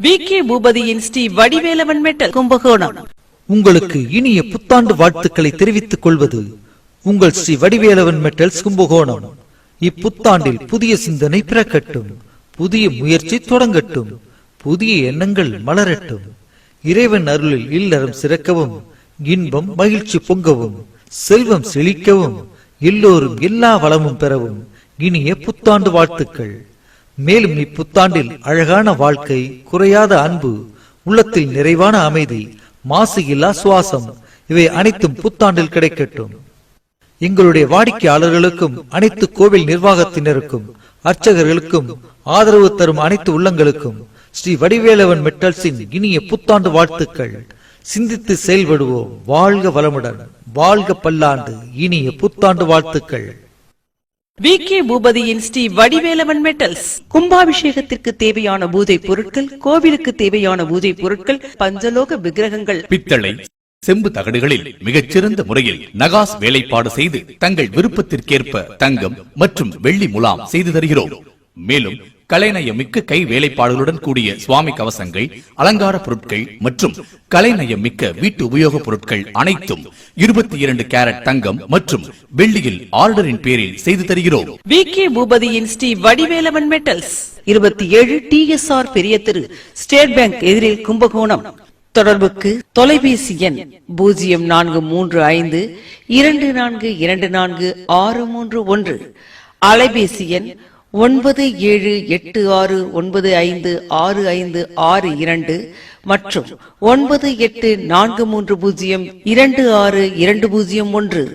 VK. பூபதியின் Sri Vadivelavan metal Kumbakonam. உங்களுக்கு இனிய புத்தாண்டு வாழ்த்துக்களை தெரிவித்துக் கொள்வது உங்கள் ஸ்ரீ வடிவேலவன் மெட்டல்ஸ் கும்பகோணம். இப்புத்தாண்டில் புதிய சிந்தனை பிறக்கட்டும், புதிய முயற்சி தொடங்கட்டும், புதிய எண்ணங்கள் மலரட்டும். இறைவன் அருளில் இல்லறம் சிறக்கவும், இன்பம் மகிழ்ச்சி பொங்கவும், செல்வம் செழிக்கவும், எல்லோரும் எல்லா வளமும் பெறவும் இனிய புத்தாண்டு வாழ்த்துக்கள். மேலும் இப்புத்தாண்டில் அழகான வாழ்க்கை, குறையாத அன்பு, உள்ளத்தில் நிறைவான அமைதி, மாசு இல்லா சுவாசம் இவை அனைத்தும் புத்தாண்டில் கிடைக்கட்டும். எங்களுடைய வாடிக்கையாளர்களுக்கும், அனைத்து கோவில் நிர்வாகத்தினருக்கும், அர்ச்சகர்களுக்கும், ஆதரவு தரும் அனைத்து உள்ளங்களுக்கும் ஸ்ரீ வடிவேலவன் மெட்டல்ஸின் இனிய புத்தாண்டு வாழ்த்துக்கள். சிந்தித்து செயல்படுவோம். வாழ்க வளமுடன், வாழ்க பல்லாண்டு. இனிய புத்தாண்டு வாழ்த்துக்கள். வி.கே. பூபதியின் ஸ்ரீ வடிவேலவன் மெட்டல்ஸ். கும்பாபிஷேகத்திற்கு தேவையான பூஜை பொருட்கள், கோவிலுக்கு தேவையான பூஜை பொருட்கள், பஞ்சலோக விக்கிரகங்கள், பித்தளை செம்பு தகடுகளில் மிகச்சிறந்த முறையில் நகாஸ் வேலைப்பாடு செய்து தங்கள் விருப்பத்திற்கேற்ப தங்கம் மற்றும் வெள்ளி முலாம் செய்து தருகிறோம். மேலும் கலைநயமிக்க கை வேலைப்பாடுகளுடன் கூடிய சுவாமி கவசங்கள், அலங்கார பொருட்கள் மற்றும் கலைநயமிக்க வீட்டு உபயோக பொருட்கள் அனைத்தும் 22 கேரட் தங்கம் மற்றும் வெள்ளியில் ஆர்டரின் பேரில் செய்து தருகிறோம். வி.கே. பூபதியின் ஸ்ரீ வடிவேலவன் மெட்டல்ஸ் 27 TSR பெரிய தெரு, ஸ்டேட் பேங்க் எதிரில் கும்பகோணம். தொடர்புக்கு தொலைபேசி எண் 0435 2424 631, அலைபேசி எண் 9786956562 மற்றும் 9843026201.